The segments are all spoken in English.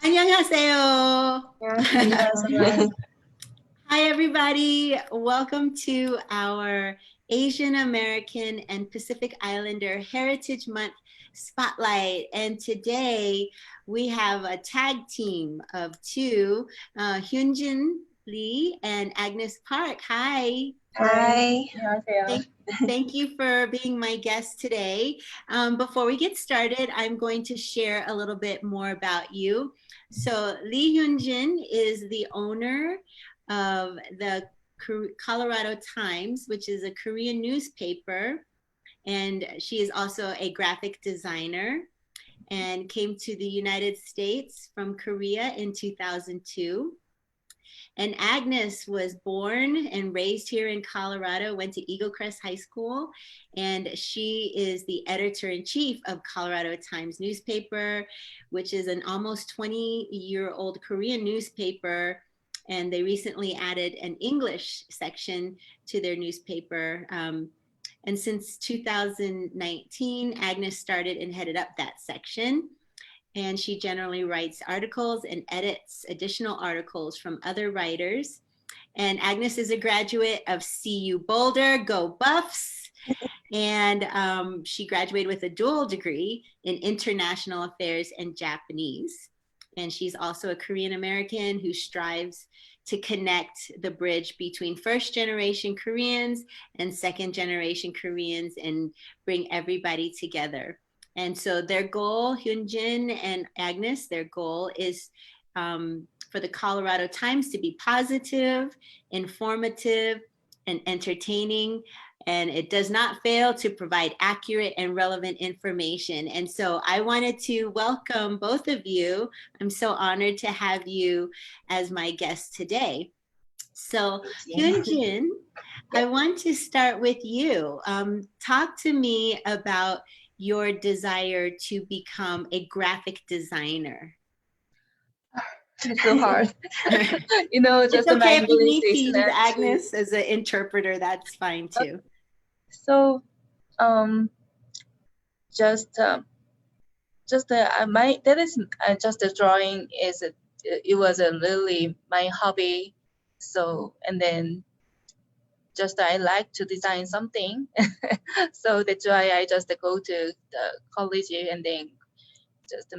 안녕하세요. 안녕하세요. Hi, everybody. Welcome to our Asian American and Pacific Islander Heritage Month Spotlight. And today we have a tag team of two, Hyunjin Lee and Agnes Park. Hi. Hi. Thank, 안녕하세요. thank you for being my guest today. Before we get started, I'm going to share a little bit more about you. So Lee Hyunjin is the owner of the Colorado Times, which is a Korean newspaper, and she is also a graphic designer and came to the United States from Korea in 2002. And Agnes was born and raised here in Colorado, went to Eagle Crest High School, and she is the editor in chief of Colorado Times newspaper, which is an almost 20-year-old Korean newspaper. And they recently added an English section to their newspaper. And since 2019, Agnes started and headed up that section. And she generally writes articles and edits additional articles from other writers. And Agnes is a graduate of CU Boulder, go Buffs. And she graduated with a dual degree in international affairs and Japanese. And she's also a Korean American who strives to connect the bridge between first generation Koreans and second generation Koreans and bring everybody together. And so their goal, Hyunjin and Agnes, their goal is for the Colorado Times to be positive, informative, and entertaining. And it does not fail to provide accurate and relevant information. And so I wanted to welcome both of you. I'm so honored to have you as my guest today. So Hyunjin, I want to start with you. Talk to me about your desire to become a graphic designer. It's so hard. It's Just my okay if you English need to is use not too. Agnes as an interpreter, that's fine too. So, um, just, my that is just the drawing is it was a really my hobby. So and then just I like to design something. So that's why I just go to the college and then just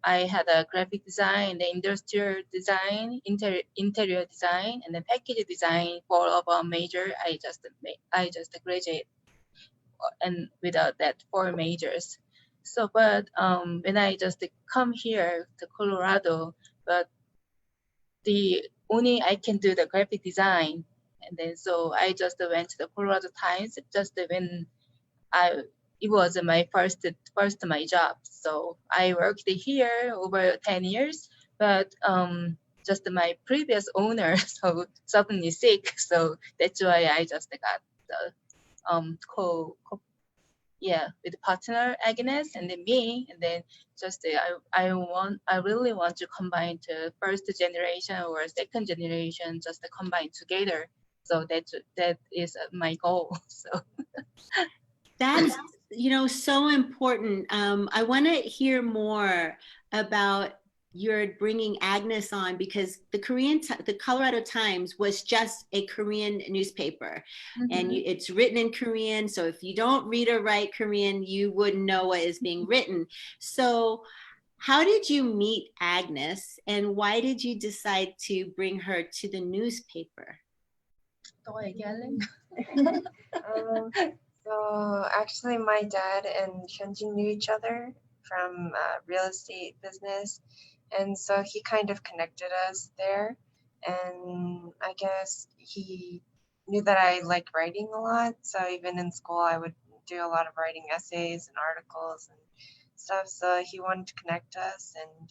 I had a graphic design, the industrial design, interior design, and then package design for of a major. I just graduate and without that four majors. So, but when I just come here to Colorado, but the only I can do the graphic design, and then so I just went to the Colorado Times just when I it was my first my job. So I worked here over 10 years, but just my previous owner so suddenly sick, so that's why I just got the yeah with the partner Agnes and then me, and then just I really want to combine the first generation or second generation just to combine together. So that is my goal. So That's, so important. I want to hear more about your bringing Agnes on because the Colorado Times was just a Korean newspaper, and it's written in Korean. So if you don't read or write Korean, you wouldn't know what is being written. So how did you meet Agnes, and why did you decide to bring her to the newspaper? 너가 얘기할래? Um, so actually, my dad and Hyunjin knew each other from real estate business, and so he kind of connected us there. And I guess he knew that I like writing a lot, so even in school, I would do a lot of writing essays and articles and stuff. So he wanted to connect us, and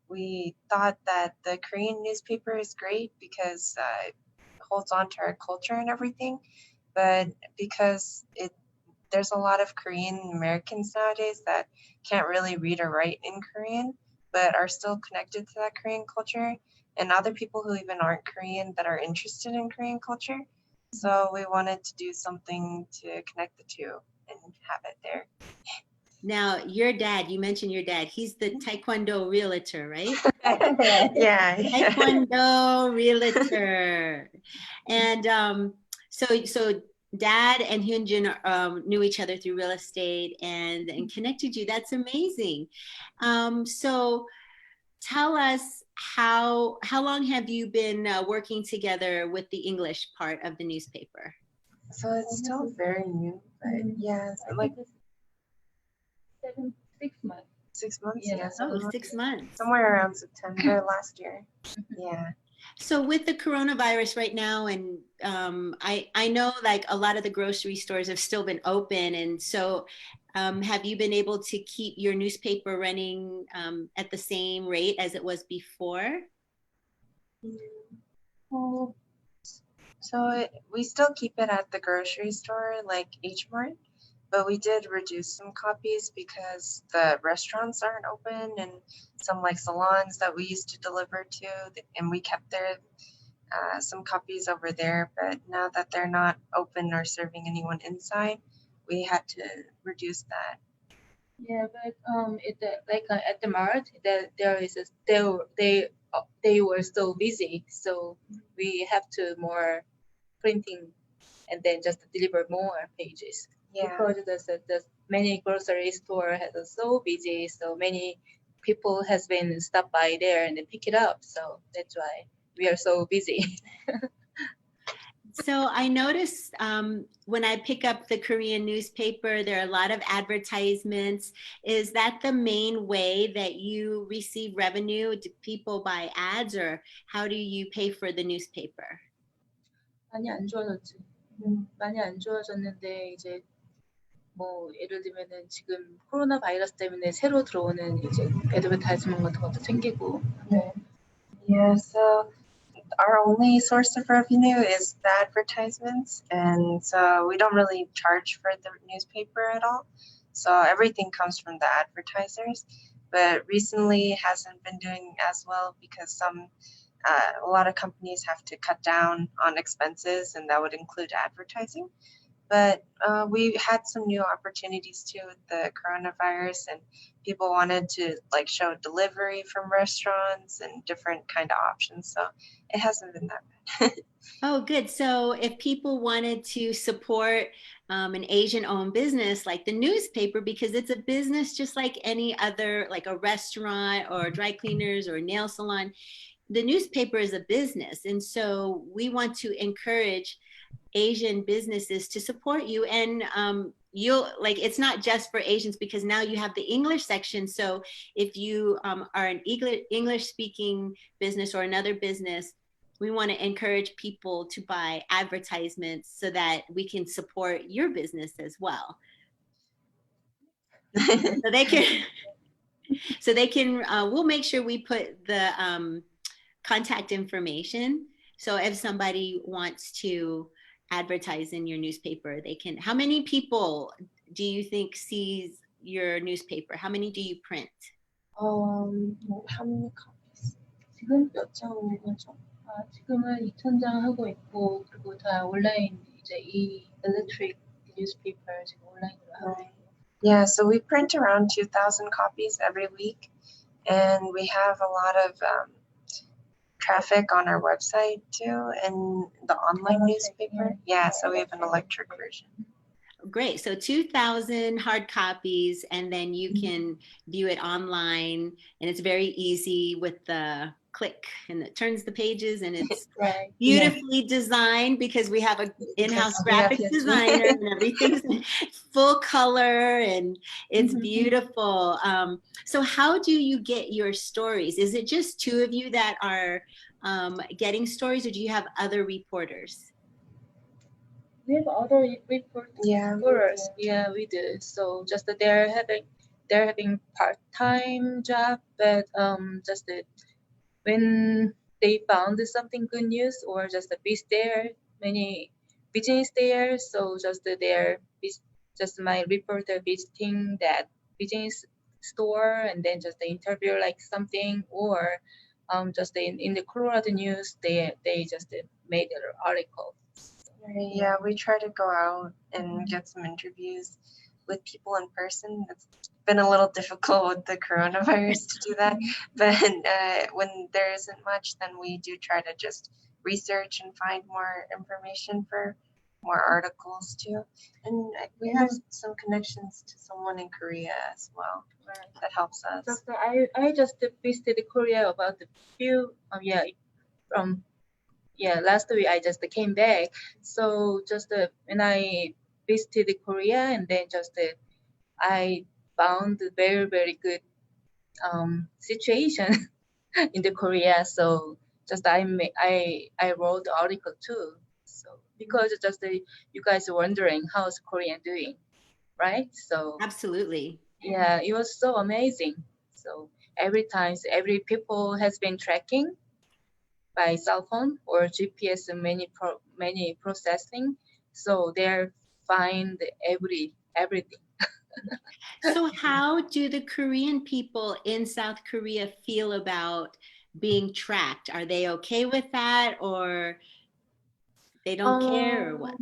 we thought that the Korean newspaper is great because it holds on to our culture and everything, but because there's a lot of Korean Americans nowadays that can't really read or write in Korean, but are still connected to that Korean culture, and other people who even aren't Korean that are interested in Korean culture. So we wanted to do something to connect the two and have it there. Now, your dad, you mentioned your dad. He's the Taekwondo realtor, right? Yeah. Taekwondo realtor. And so dad and Hyunjin knew each other through real estate and connected you. That's amazing. So tell us how long have you been working together with the English part of the newspaper? So it's still very new, but yeah, so like 6 months. 6 months. Yeah. Yeah, Oh, 7 months. 6 months. Somewhere around September last year. Yeah. So with the coronavirus right now, and I know like a lot of the grocery stores have still been open, and so have you been able to keep your newspaper running at the same rate as it was before? Well, so we still keep it at the grocery store, like H Mart, but we did reduce some copies because the restaurants aren't open and some like salons that we used to deliver to, and we kept their some copies over there. But now that they're not open or serving anyone inside, we had to reduce that. Yeah, but at the mart, that there is a they were so busy, so we have to more printing and then just deliver more pages Yeah. because the many grocery store has so busy, so many people has been stop by there and then pick it up, so that's why we are so busy. So I noticed when I pick up the Korean newspaper, there are a lot of advertisements. Is that the main way that you receive revenue? Do people buy ads, or how do you pay for the newspaper? 많이 안 좋아졌지. 많이 안 좋아졌는데 이제 뭐 예를 들면은 지금 코로나 바이러스 때문에 새로 들어오는 이제 애드버타이즈먼트 같은 것도 생기고. 네. Yeah, so our only source of revenue is the advertisements, and so we don't really charge for the newspaper at all. So everything comes from the advertisers, but recently it hasn't been doing as well because a lot of companies have to cut down on expenses, and that would include advertising. But we had some new opportunities too with the coronavirus, and people wanted to like show delivery from restaurants and different kind of options. So it hasn't been that bad. Oh, good. So if people wanted to support an Asian-owned business like the newspaper, because it's a business just like any other, like a restaurant or dry cleaners or nail salon, the newspaper is a business. And so we want to encourage Asian businesses to support you. And you'll like, it's not just for Asians because now you have the English section. So if you are an English speaking business or another business, we want to encourage people to buy advertisements so that we can support your business as well. So they can, we'll make sure we put the contact information. So if somebody wants to advertise in your newspaper, they can. How many people do you think sees your newspaper? How many do you print? How many copies? 지금 몇 장 오는 거죠? 지금은 2,000장 하고 있고 그리고 다 온라인 이제 이 electric newspaper 지금 온라인으로 하고 있고. Yeah, so we print around 2,000 copies every week, and we have a lot of traffic on our website too, and the online newspaper. Yeah, so we have an electric version. Great. So 2,000 hard copies, and then you can view it online, and it's very easy with the click, and it turns the pages, and it's Right. beautifully designed because we have an in-house Yes, we have graphic Hyunjin. designer, and everything's in full color, and it's beautiful. So how do you get your stories? Is it just two of you that are getting stories, or do you have other reporters? We have other reporters. Yeah. Yeah, we do. So just that they're having part-time job, but just that when they found something good news or just a beach there, many business there. So just that they're just my reporter visiting that business store and then just the interview like something or just in the Colorado news they just made an article. Yeah, we try to go out and get some interviews with people in person. been a little difficult with the coronavirus to do that. But when there isn't much, then we do try to just research and find more information for more articles too. And we have some connections to someone in Korea as well. That helps us. Just I just visited Korea about a few from last week I just came back. So just when I visited Korea and then just I found a very very good situation in the Korea. So just I wrote the article too. So because just you guys are wondering how's Korea doing, right? So Absolutely. yeah, it was so amazing. So every people has been tracking by cell phone or GPS and many processing. So they're find everything. So how do the Korean people in South Korea feel about being tracked? Are they okay with that, or they don't care, or what?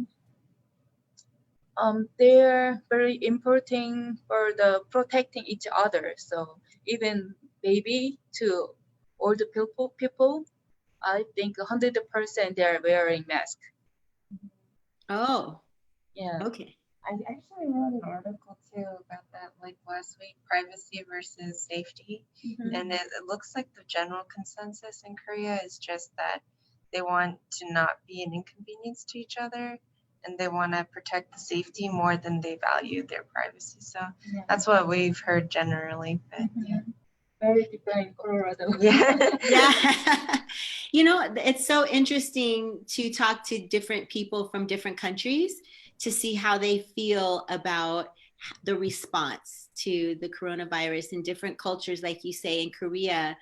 They're very important for the protecting each other. So even baby to older people, I think 100% they're wearing mask. Oh, Yeah. okay. I actually wrote an article too about that like last week, privacy versus safety. And it looks like the general consensus in Korea is just that they want to not be an inconvenience to each other and they want to protect the safety more than they value their privacy. So that's what we've heard generally. But Very different in Colorado. Yeah. You know, it's so interesting to talk to different people from different countries to see how they feel about the response to the coronavirus in different cultures. Like you say, in Korea,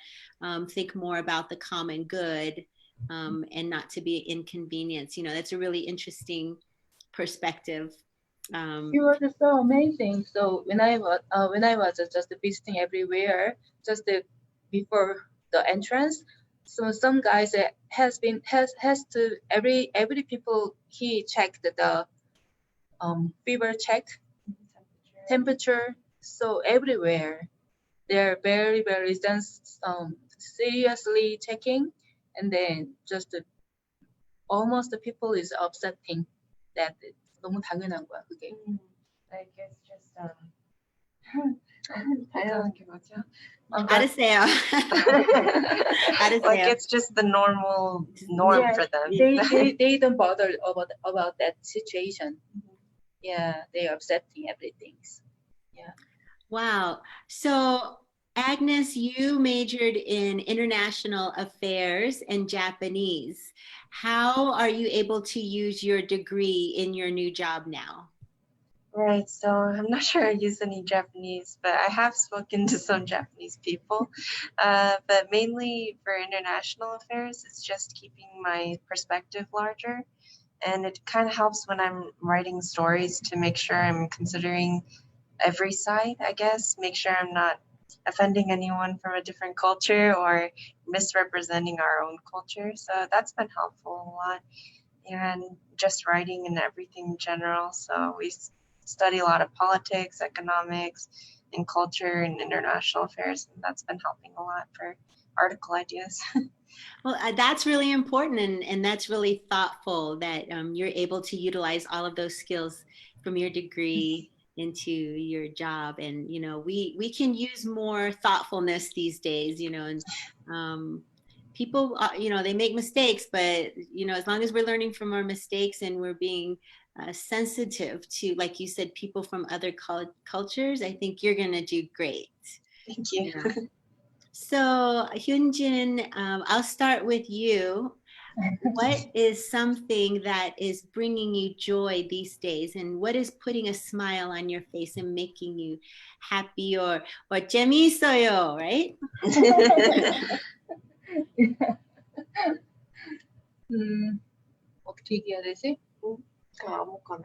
think more about the common good and not to be inconvenienced. You know, that's a really interesting perspective. It was so amazing. So when I was just visiting everywhere, just before the entrance, so some guys has to every people he checked the fever check temperature. So everywhere they're very very seriously checking, and then just almost the people is upsetting that 너무 당연한 거야 그게. Like it's just 당연한 게 뭐죠? 알으세요. Like it's just the norm for them. They don't bother about that situation. Yeah, they're accepting everything. Yeah. Wow. So, Agnes, you majored in international affairs and Japanese. How are you able to use your degree in your new job now? Right, so I'm not sure I use any Japanese, but I have spoken to some Japanese people. But mainly for international affairs, it's just keeping my perspective larger. And it kind of helps when I'm writing stories to make sure I'm considering every side, I guess, make sure I'm not offending anyone from a different culture or misrepresenting our own culture. So that's been helpful a lot. And just writing and everything in general. So we study a lot of politics, economics, and culture and international affairs. And that's been helping a lot for article ideas. Well, that's really important, and that's really thoughtful that you're able to utilize all of those skills from your degree into your job. And you know, we can use more thoughtfulness these days. You know, and people, you know, they make mistakes, but you know, as long as we're learning from our mistakes and we're being sensitive to, like you said, people from other cultures, I think you're gonna do great. Thank you. Yeah. So, Hyunjin, I'll start with you. What is something that is bringing you joy these days, and what is putting a smile on your face and making you happy, or 재미있어요, right? 어떻게 얘기해야 되지? 그럼 아무거나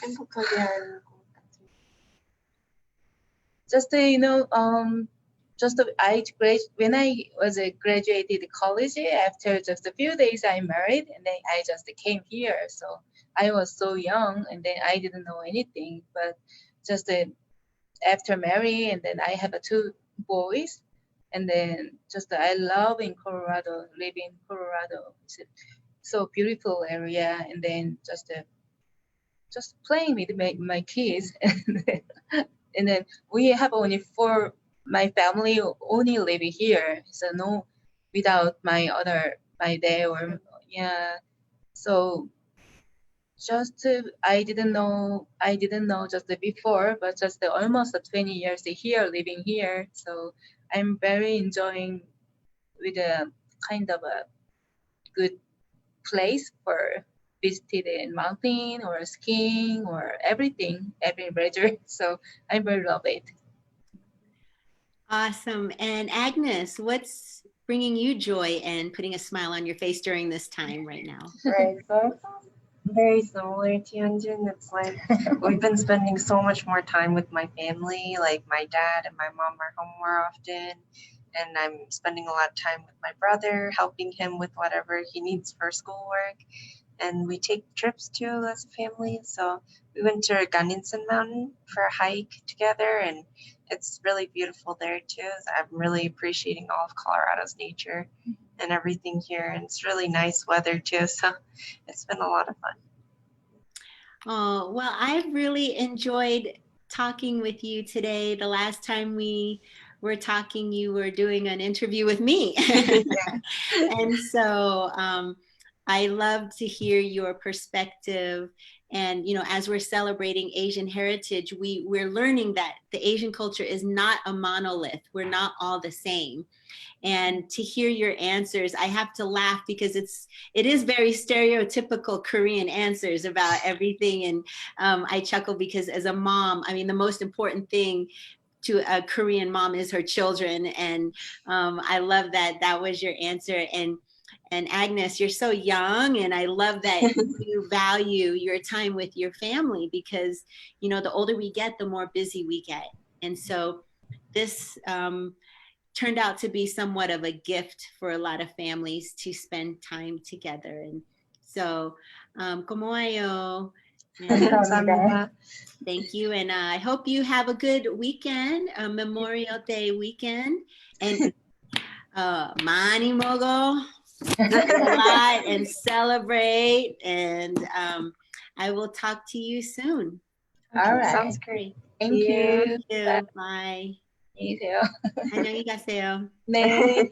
행복하게 하는 것 같은. Just when I was graduated college, after just a few days I married, and then I just came here. So I was so young, and then I didn't know anything. But just after marry, and then I have two boys, and then just I love in Colorado, live in Colorado. It's a so beautiful area, and then just playing with my kids, and then we have only four. My family only live here, so no, without my dad or yeah. So just I didn't know just before, but just almost 20 years here living here. So I'm very enjoying with a kind of a good place for visited in mountain or skiing or everything, every leisure. So I very love it. Awesome. And Agnes, what's bringing you joy and putting a smile on your face during this time right now? Right, so it's very similar to Hyunjin. It's like we've been spending so much more time with my family. Like my dad and my mom are home more often, and I'm spending a lot of time with my brother, helping him with whatever he needs for schoolwork. And we take trips too as a family. So we went to Ganinsan Mountain for a hike together, and it's really beautiful there too. I'm really appreciating all of Colorado's nature and everything here, and it's really nice weather too. So it's been a lot of fun. Oh, well, I've really enjoyed talking with you today. The last time we were talking, you were doing an interview with me. And so I love to hear your perspective. And, as we're celebrating Asian heritage, we're learning that the Asian culture is not a monolith. We're not all the same. And to hear your answers, I have to laugh because it is very stereotypical Korean answers about everything. And I chuckle because as a mom, I mean, the most important thing to a Korean mom is her children. And I love that that was your answer. And Agnes, you're so young, and I love that you value your time with your family because, the older we get, the more busy we get. And so this turned out to be somewhat of a gift for a lot of families to spend time together. And so, 고마워요. 감사합니다. Thank you. And I hope you have a good weekend, Memorial Day weekend. And 많이 먹어, eat a lot, and celebrate. And I will talk to you soon. All right. Sounds great. Thank you. Thank you. Bye. 안녕히 계세요. 안녕히 가세요. 네.